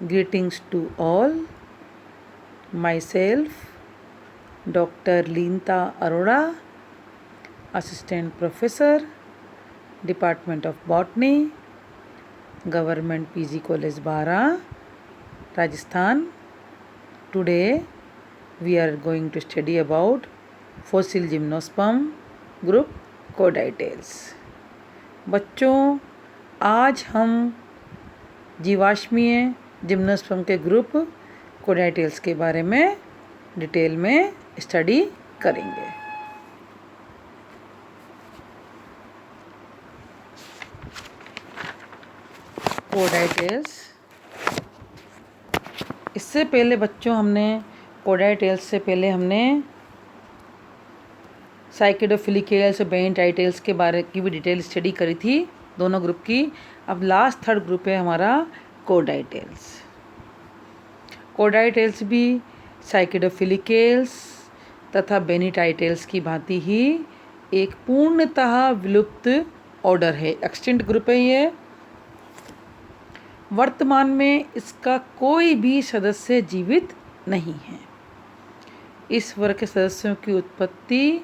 Greetings to all. Myself, Dr. Leenta Arora, Assistant Professor, Department of Botany, Government PG College Bara, Rajasthan. Today we are going to study about fossil gymnosperm group Corditales. बच्चों, आज हम जीवाश्मीय gymnosperm के group कोडाइटेल्स के बारे में detail में study करेंगे। कोडाइटेल्स, इससे पहले बच्चों कोडाइटेल्स से पहले हमने साइकेडोफिलिकेल्स और बेनिटाइटेल्स के बारे की भी डिटेल स्टडी करी थी, दोनों ग्रुप की। अब लास्ट थर्ड ग्रुप है हमारा कोडाइटेल्स। कोडाइटेल्स भी साइकेडोफिलिकेल्स तथा बेनिटाइटेल्स की भांति ही एक पूर्णतः विलुप्त ऑर्डर है, एक्सटिंक्ट ग्रुप है ये। वर्तमान में इसका कोई भी सदस्य जीवित नहीं है। इस वर्ग के सदस्यों की उत्पत्ति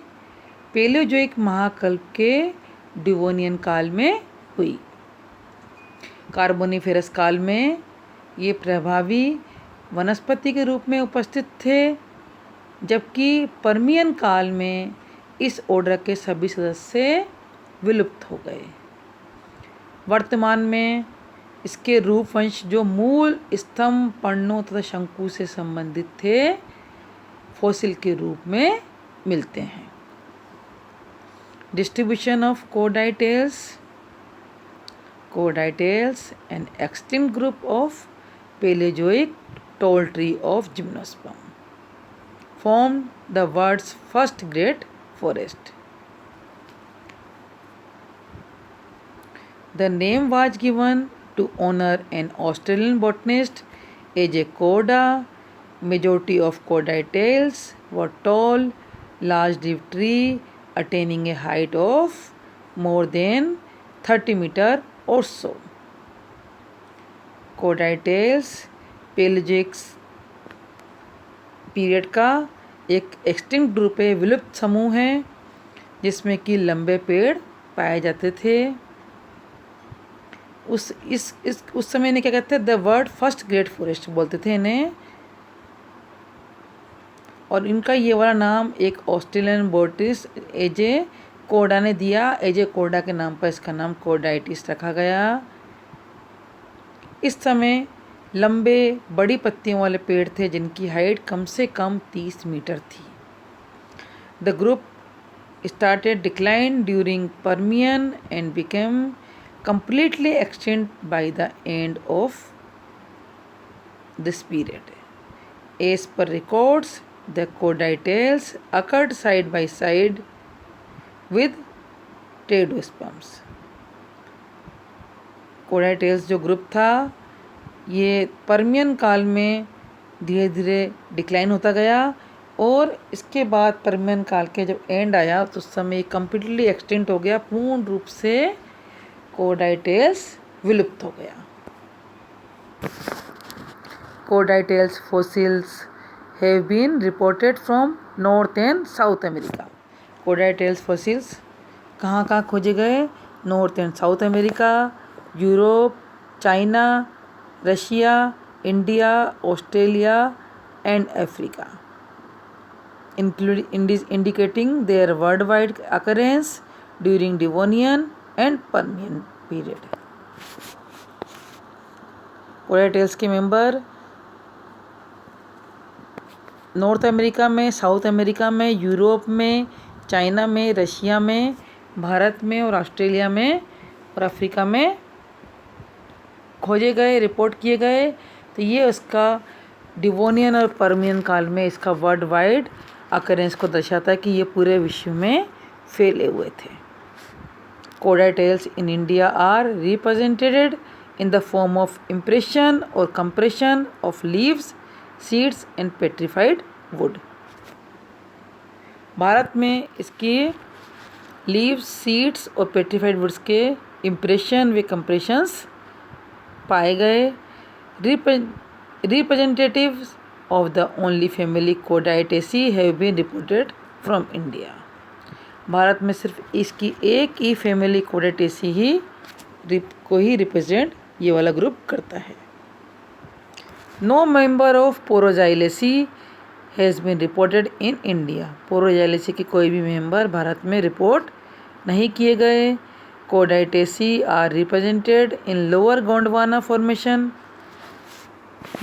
पैलियोजोइक महाकल्प के डिवोनियन काल में हुई। कार्बोनिफेरस काल में ये प्रभावी वनस्पति के रूप में उपस्थित थे, जबकि पर्मियन काल में इस ऑर्डर के सभी सदस्य विलुप्त हो गए। वर्तमान में इसके रूप वंश जो मूल स्तंभ, पर्णों तथा शंकु से संबंधित थे, फॉसिल के रूप में मिलते हैं। Distribution of Cordaitales, an extinct group of Paleozoic tall tree of gymnosperm, formed the world's first great forest. The name was given to honor an Australian botanist, A.J. Corda. Majority of Corditales were tall, large-leaved tree attaining a height of more than 30 meters or so. Corditales Palaeozoic period का एक extinct group है, विलुप्त समूह है, जिसमें कि लंबे पेड़ पाए जाते थे। उस समय इन्हें क्या कहते हैं, the world first great forest बोलते थे इन्हें। और इनका ये वाला नाम एक ऑस्ट्रेलियन बोटनिस्ट एजे कोर्डा ने दिया। एजे कोर्डा के नाम पर इसका नाम कोर्डाइटिस रखा गया। इस समय लंबे बड़ी पत्तियों वाले पेड़ थे, जिनकी हाइट कम से कम 30 मीटर थी। The group started decline during Permian and became completely extinct by the end of this period. As per records, the Corditales occurred side by side with Pteridosperms. Corditales जो ग्रुप था, ये Permian काल में धीरे धीरे decline होता गया, और इसके बाद पर्मियन काल के जब एंड आया तो उस समय कम्प्लीटली एक्सटिंक्ट हो गया, पूर्ण रूप से कोडाइटेल्स विलुप्त हो गया। Cordaitales fossils have been reported from North and South America. Cordaitales fossils कहाँ खोजे गए? North and South America, Europe, China, Russia, India, Australia and Africa, indicating their worldwide occurrence during Devonian and Permian period. Cordaitales के member North America में, South America में, Europe में, China में, Russia में, भारत में और ऑस्ट्रेलिया में और अफ्रीका में खोजे गए, रिपोर्ट किए गए। तो ये उसका डिवोनियन और पर्मियन काल में इसका वर्ल्ड वाइड अकरेंस को दर्शाता है कि ये पूरे विश्व में फैले हुए थे। Corditales in India are represented in the form of impression or compression of leaves, seeds and petrified wood. Bharat में इसकी लीव्स, सीड्स और पेट्रीफाइड वुड्स के इम्प्रेशन व कंप्रेशंस पाए गए। Representatives of the only family Chordataceae have been reported from India. Bharat में सिर्फ इसकी एक ही फैमिली कोडाटेसी को ही रिप्रेजेंट ये वाला ग्रुप करता है. No member of Poroxylaceae has been reported in India. Poroxylaceae के कोई भी मेंबर भारत में रिपोर्ट नहीं किए गए. Cordaitaceae are represented in lower Gondwana formation.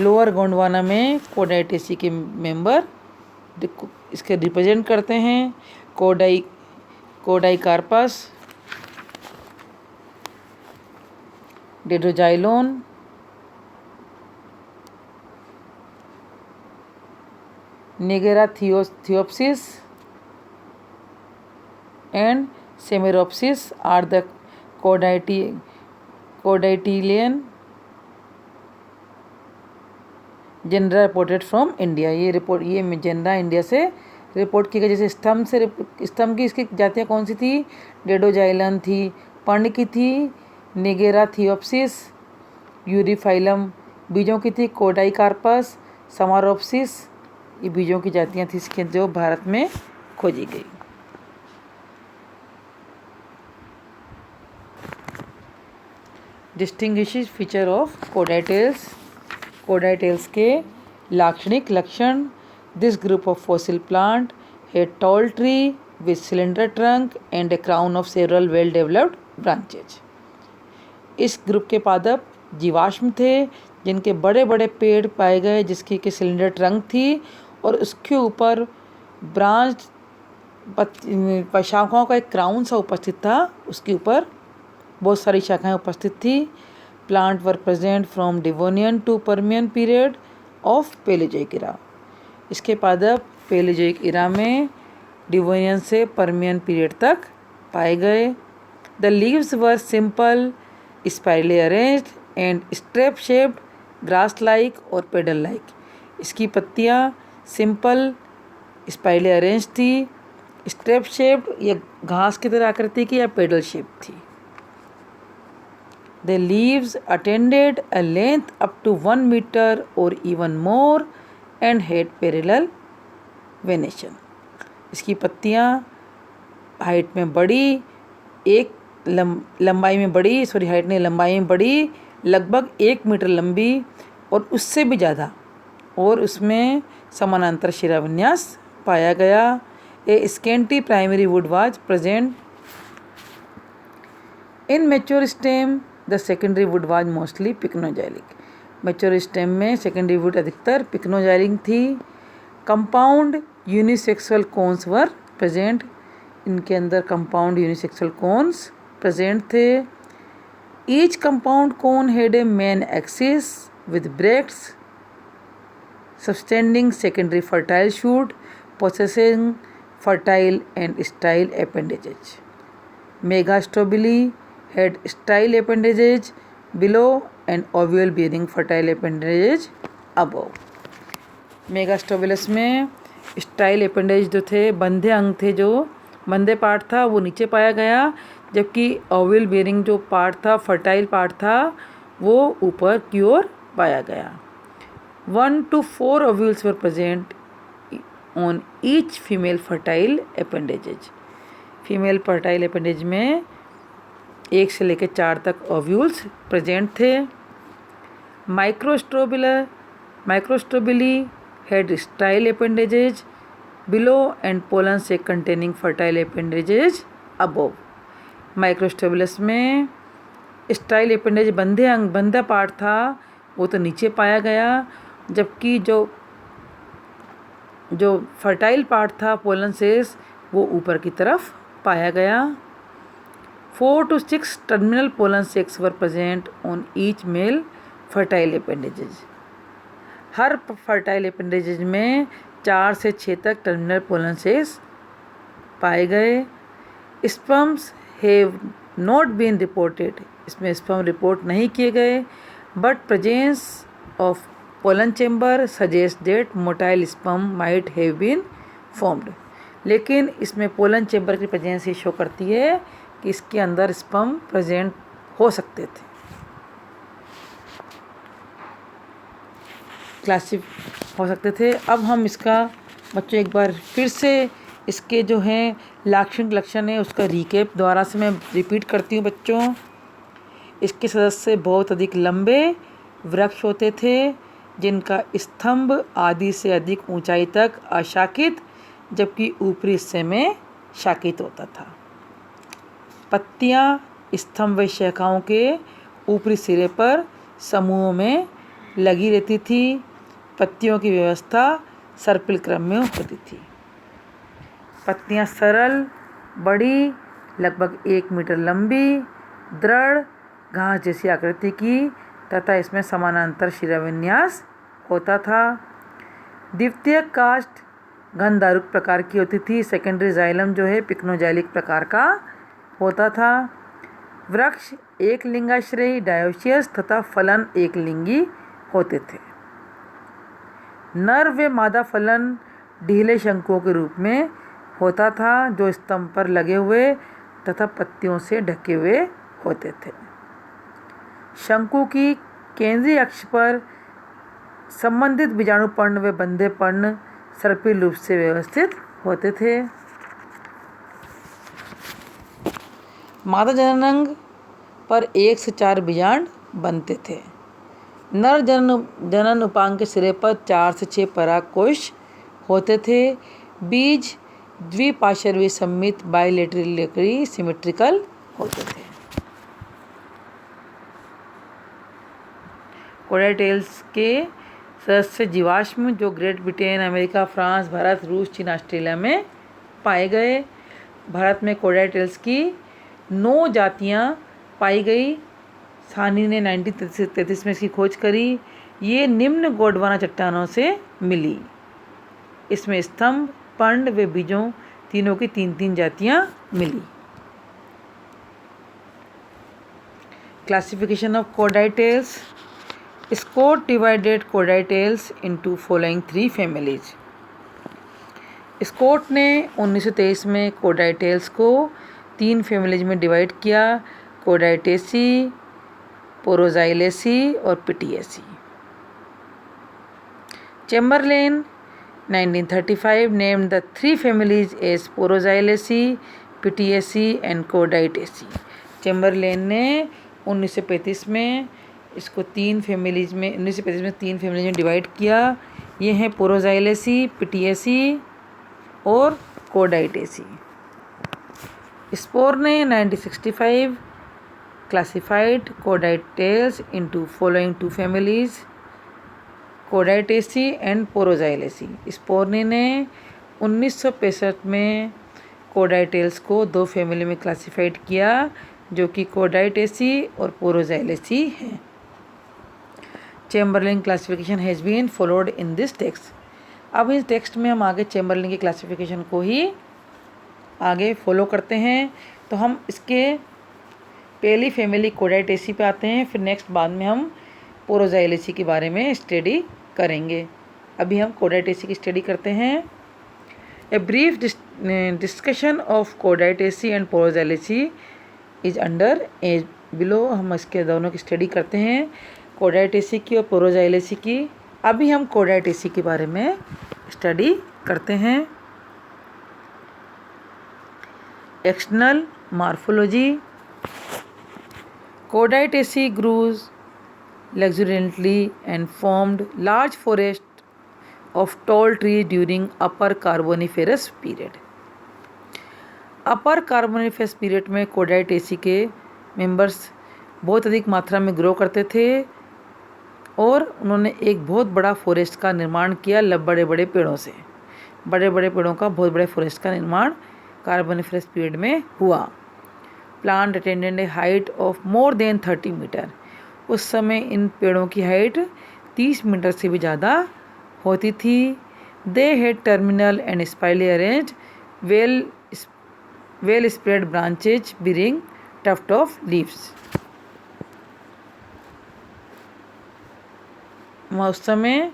Lower Gondwana में कोडाटेसी के मेंबर इसके रिप्रेजेंट करते हैं. Cordaicarpus, Dadoxylon, Noeggerathiopsis and Samaropsis are the Cordaitalean genera reported from India. ये जनरा इंडिया से रिपोर्ट की गई. जैसे स्तंभ की इसकी जातियाँ कौन सी थी? डेडोजाइलन थी. पर्ण की थी निगेरा थियोप्सिस. यूरिफाइलम बीजों की थी कोडाइकार्पस. समारोप्सिस ये बीजों की जातियाँ थी इसके जो भारत में खोजी गई. Distinguishing feature of Cordaitales. Cordaitales के लाक्षणिक लक्षण. This group of fossil plant है tall tree with cylinder trunk and a crown of several well developed branches. इस ग्रुप के पादप जीवाश्म थे जिनके बड़े बड़े पेड़ पाए गए जिसकी कि सिलेंडर ट्रंक थी और उसके ऊपर ब्रांच शाखाओं का एक क्राउन सा उपस्थित था. उसके ऊपर बहुत सारी शाखाएं उपस्थित थी. Plant were present from Devonian to Permian period of Palaeozoic era. इसके पादप पेलेजोइक इरा में डिवोनियन से परमियन पीरियड तक पाए गए. The leaves were simple, spirally arranged and strap shaped, grass like or petal like. इसकी पत्तियाँ सिंपल, स्पाइरली अरेंज थी, स्ट्रेप शेप्ड या घास की तरह आकृति की या पेडल शेप थी. The leaves attained a length up to 1 meter or even more and had parallel venation. इसकी पत्तियाँ हाइट में बड़ी, लंबाई में बड़ी, हाइट नहीं लंबाई में बड़ी, लगभग 1 मीटर लंबी और उससे भी ज़्यादा, और उसमें समानांतर शिराविन्यास पाया गया. A scanty primary wood was present in mature stem. The secondary wood was mostly pycnoxylic. Mature stem में सेकेंडरी वुड अधिकतर पिक्नोजाइलिक थी. Compound unisexual cones were present. इनके अंदर कंपाउंड यूनिसेक्सुअल कोन्स प्रेजेंट थे. Each compound cone had a main axis with bracts subtending secondary fertile shoot possessing fertile and style appendages. Megastobili had style appendages below and ovule bearing fertile appendages above. मेगास्टोबिलस में style appendage जो थे, बंधे अंग थे, जो बंधे part था वो नीचे पाया गया, जबकि ओव्यूल बेयरिंग जो पार्ट था, फर्टाइल पार्ट था, वो ऊपर की ओर पाया गया. 1 to 4 ovules were present on each female fertile appendages. Female fertile appendage में 1 से लेकर 4 तक ओव्यूल्स प्रेजेंट थे. माइक्रोस्टोबिली had style appendages below and pollen sac containing fertile appendages above. माइक्रोस्टोबिलस में स्टाइल अपेंडेज बंधे अंग, बंधा पार्ट था, वो तो नीचे पाया गया, जबकि जो फर्टाइल पार्ट था, पोलन सेक्स, वो ऊपर की तरफ पाया गया. 4 to 6 terminal pollen sacs were present on each male fertile appendages. हर फर्टाइल अपेंडेजेज में 4 से 6 तक टर्मिनल पोलन सेक्स पाए गए. Sperms have not been reported. इसमें स्पर्म रिपोर्ट नहीं किए गए, but presence of pollen chamber suggest that motile sperm might have been formed. लेकिन इसमें पोलन चेम्बर की प्रेजेंस ये शो करती है कि इसके अंदर स्पर्म प्रेजेंट हो सकते थे. क्लासिफ हो सकते थे। अब हम इसका बच्चों एक बार फिर से इसके जो हैं लाक्षणिक लक्षण है उसका रिकेप द्वारा से मैं रिपीट करती हूँ बच्चों। इसके सदस्य बहुत अधिक लंबे वृक्ष होते थे जिनका स्तंभ आदि से अधिक ऊंचाई तक अशाखित जबकि ऊपरी हिस्से में शाखित होता था। पत्तियां स्तंभ व शाखाओं के ऊपरी सिरे पर समूहों में लगी रहती थी। पत्तियों की व्यवस्था सर्पिल क्रम में होती थी। पत्तियां सरल, बड़ी, लगभग 1 मीटर लंबी, दृढ़ घास जैसी आकृति की तथा इसमें समानांतर शिराविन्यास होता था। द्वितीयक काष्ठ घनदारुक प्रकार की होती थी। सेकेंडरी जाइलम जो है पिक्नोजाइलिक प्रकार का होता था। वृक्ष एक लिंगाश्रयी डायोसियस तथा फलन एक लिंगी होते थे। नर व मादा फलन ढीले शंकुओं के रूप में होता था जो स्तंभ पर लगे हुए तथा पत्तियों से ढके हुए होते थे। शंकु की केंद्रीय अक्ष पर संबंधित बीजाणु पर्ण व बंधे पर्ण सर्पिल रूप से व्यवस्थित होते थे। मादा जननांग पर 1 से 4 बीजांड बनते थे। नर जनन उपांग के सिरे पर 4 से 6 परागकोश होते थे। बीज द्विपार्श्वी सममित बाइलेटरली सिमेट्रिकल होते थे। कोडाइटेल्स के सदस्य जीवाश्म जो great Britain, America, France, Bharat, रूस, चीन, ऑस्ट्रेलिया में पाए गए। भारत में कोडाइटेल्स की 9 जातियां पाई गई। सानी ने 1933 में इसकी खोज करी। ये निम्न गोंडवाना चट्टानों से मिली। इसमें स्तंभ, पर्ण व बीजों तीनों की 3-3 जातियां मिली। Classification of Cordaitales. Scott divided Cordaitales into following 3 families. Scott ने 1923 में कोडाइटेल्स को 3 फैमिलीज में डिवाइड किया। कोडाइटेसी, पोरोजाइलेसी और Pityaceae. Chamberlain 1935 named the 3 families as Poroxylaceae, Pityaceae and Cordaitaceae. Chamberlain ने 1935 में इसको 3 फैमिलीज में डिवाइड किया। ये हैं पोरोजाइलेसी, पिटिएसी और कोडाइटेसी। स्पोर ने 1965 classified Cordaitales into following 2 families, Cordaitaceae and Poroxylaceae. Sporne ने 1965 में कोडाइटेल्स को 2 फैमिली में क्लासिफाइड किया जो कि कोडाइटेसी और पोरोजाइलेसी हैं। Chamberlain classification has been followed in this text. अब इस टेक्स्ट में हम आगे चैम्बरलेन की क्लासिफिकेशन को ही आगे फॉलो करते हैं। तो हम इसके पहली फैमिली कोडाइटेसी पे आते हैं, फिर नेक्स्ट बाद में हम पोरोजाइलेसी के बारे में स्टडी करेंगे। अभी हम कोडाइटेसी की स्टडी करते हैं। A brief discussion of Cordaitaceae and Poroxylaceae is under age below. हम इसके दोनों की स्टडी करते हैं, कोडाइटेसी की और पोरोजाइलेसी की। अभी हम कोडाइटेसी के बारे में स्टडी करते हैं। External morphology. Cordaitaceae grew luxuriantly and formed large forest of tall trees during upper carboniferous period. Upper Carboniferous period में कोडाइटेसी के मेंबर्स बहुत अधिक मात्रा में ग्रो करते थे और उन्होंने एक बहुत बड़ा फॉरेस्ट का निर्माण किया। बड़े बड़े पेड़ों से, बड़े बड़े पेड़ों का बहुत बड़े फॉरेस्ट का निर्माण कार्बोनिफेरस पीरियड में हुआ। Plant attended a height of more than 30 metre. उस समय इन पेड़ों की हाइट 30 मीटर से भी ज़्यादा होती थी। They had terminal and spirally arranged well spread branches bearing tuft of leaves. उस समय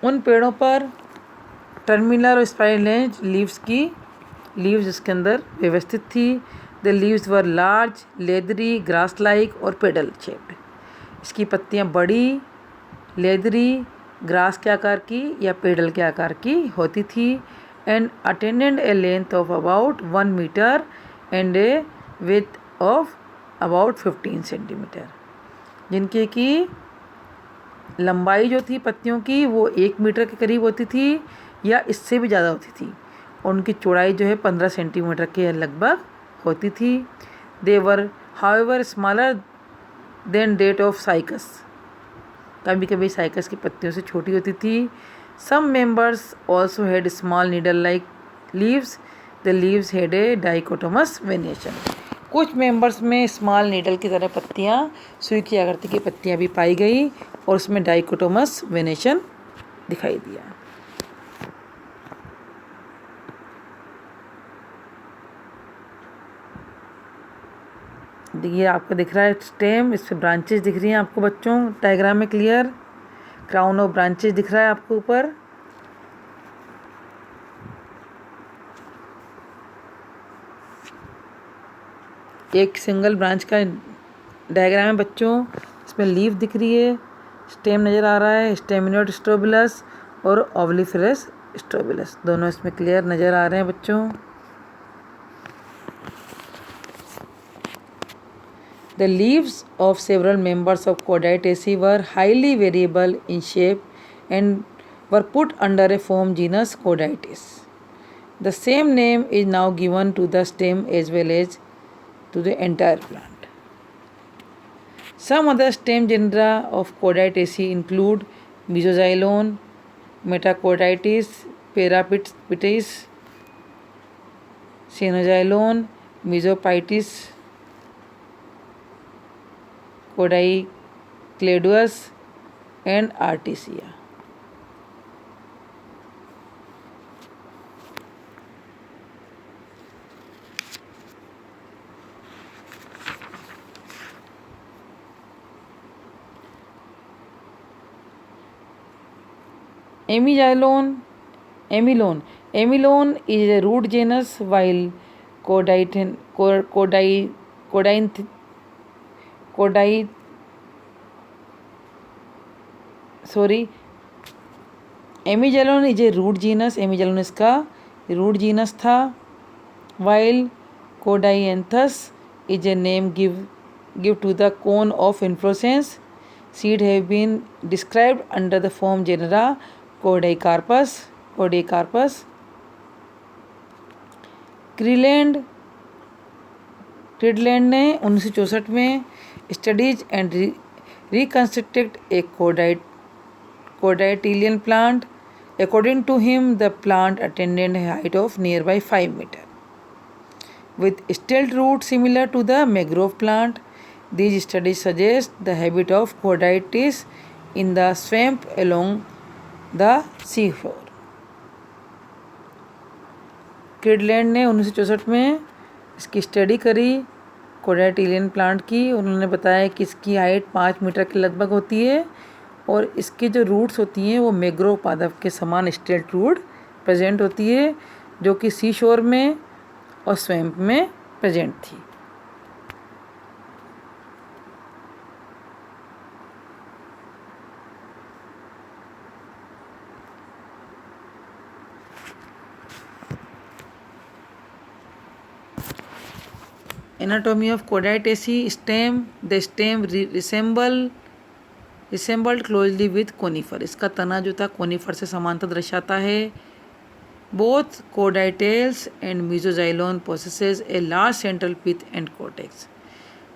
उन पेड़ों पर टर्मिनल और स्पाइरल लीव्स इसके अंदर व्यवस्थित थी। The leaves were large, leathery, grass like or pedal shaped. इसकी पत्तियां बड़ी, लेदरी, ग्रास के आकार की या पेडल के आकार की होती थी and attended a length of about 1 metre and a width of about 15 centimetre, जिनके की लंबाई जो थी पत्तियों की वो 1 मीटर के करीब होती थी या इससे भी ज़्यादा होती थी, और उनकी चौड़ाई जो है 15 सेंटीमीटर के लगभग होती थी। They were however smaller than that of Cycas, कभी कभी साइकस की पत्तियों से छोटी होती थी। Some members also had small needle like leaves, the leaves had a dichotomous venation. कुछ मेंबर्स में स्मॉल नीडल की तरह पत्तियाँ, सुई की आकृति की पत्तियाँ भी पाई गई और उसमें डाइकोटोमस वेनेशन दिखाई दिया। ये आपको दिख रहा है स्टेम, इस पे ब्रांचेस दिख रही हैं आपको बच्चों डायग्राम में क्लियर। क्राउन ऑफ ब्रांचेस दिख रहा है आपको ऊपर। एक सिंगल ब्रांच का डायग्राम है बच्चों, इसमें लीफ दिख रही है, स्टेम नज़र आ रहा है, स्टेमिनोड स्ट्रोबिलस और ओवलिफेरस स्ट्रोबिलस, दोनों इसमें क्लियर नज़र आ रहे हैं बच्चों। The leaves of several members of Chordaceae were highly variable in shape and were put under a form genus Chordates. The same name is now given to the stem as well as to the entire plant. Some other stem genera of Chordaceae include Mesoxylon, Metacordytes, Paraphytis, Cenoxylon, Mesophytis, Codycladuus and Artesia. Amylone is a root genus, while Amygdalon is a root genus, Amygdalon इसका root genus था, while Codianthus is a name give to the cone of inflorescence. Seed have been described under the form genera Codycarpus. क्रीलैंड ने 1964 में studies and reconstructed a codytilian plant. According to him, the plant attained a height of nearby 5 meters. With stilt roots similar to the mangrove plant, these studies suggest the habit of Chordates in the swamp along the seashore. क्रीलैंड ने 1964 में इसकी study करी कोडाइटिलियन plant की। उन्होंने बताया कि इसकी height 5 metre के लगभग होती है और इसकी जो रूट्स होती हैं वो मैंग्रोव पादप के समान स्टिल्ट रूट प्रेजेंट होती है, जो कि सी शोर में और स्वैम्प में प्रेजेंट थी। Anatomy of Chordaceae stem. The stem resembled closely with conifer. इसका तना जो था कोनिफर से समानता दर्शाता है। Both Chordales and Mesoxylon possesses a large central pith and cortex.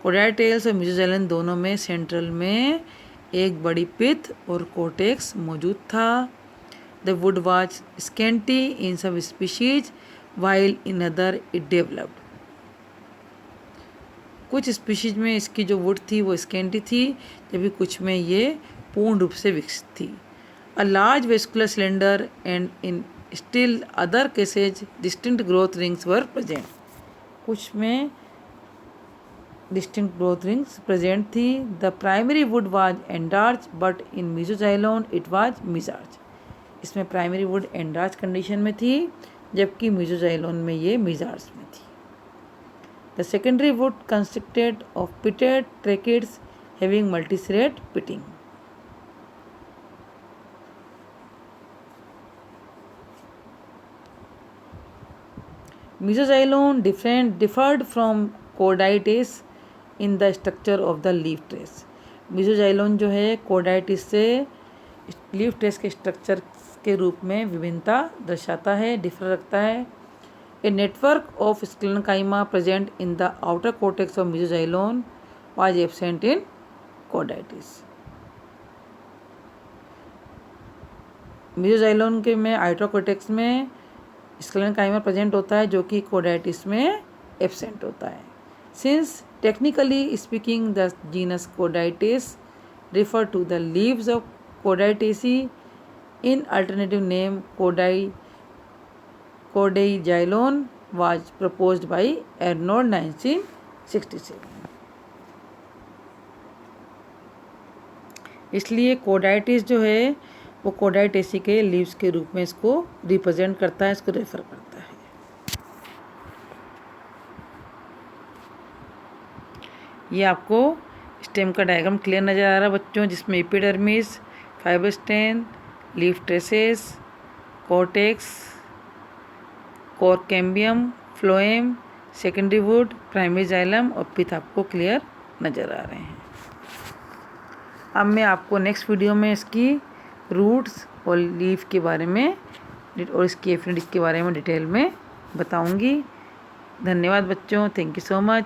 Chordales और Mesoxylon दोनों में सेंट्रल में एक बड़ी पिथ और कोर्टेक्स मौजूद था। The wood was scanty in some species, while in other it developed. कुछ स्पीशीज में इसकी जो वुड थी वो स्केंटी थी, जबकि कुछ में ये पूर्ण रूप से विकसित थी। A large vascular cylinder and in still other cases distinct growth rings were present. कुछ में डिस्टिंक्ट ग्रोथ रिंग्स प्रेजेंट थी। The primary wood was endarch but in Mesoxylon it was mesarch. इसमें प्राइमरी वुड एंडार्च कंडीशन में थी, जबकि मेसोजाइलोन में ये मिजार्च में थी। The secondary wood consisted of pitted tracheids having multiceriate pitting. Mesoxylon differed from Chordates in the structure of the leaf trace. Mesoxylon जो है Chordates से लीफ ट्रेस के स्ट्रक्चर के रूप में विभिन्नता दर्शाता है, डिफर रखता है. A network of sclerenchyma present in the outer cortex of mesoxylon was absent in Chordates. Mesoxylon के में आउटर कॉर्टेक्स में स्क्लेरेंकाइमा प्रेजेंट होता है जो कि कोडाइटिस में एब्सेंट होता है. Since technically speaking the genus Cordaites refer to the leaves of Chordaceae, in alternative name Chordaexylon was proposed by Arnold 1967. इसलिए कोडाइटिस जो है वो कोडाइटेसी के लीव्स के रूप में इसको रिप्रेजेंट करता है, इसको रेफर करता है. ये आपको स्टेम का डायग्राम क्लियर नज़र आ रहा है बच्चों, जिसमें epidermis, fibrostele, leaf traces, cortex, cork cambium, phloem, secondary wood, primary xylem और पिथ आपको क्लियर नज़र आ रहे हैं. अब मैं आपको नेक्स्ट वीडियो में इसकी रूट्स और लीफ के बारे में और इसकी एफिनिटीज के बारे में डिटेल में बताऊंगी. धन्यवाद बच्चों, थैंक यू सो मच.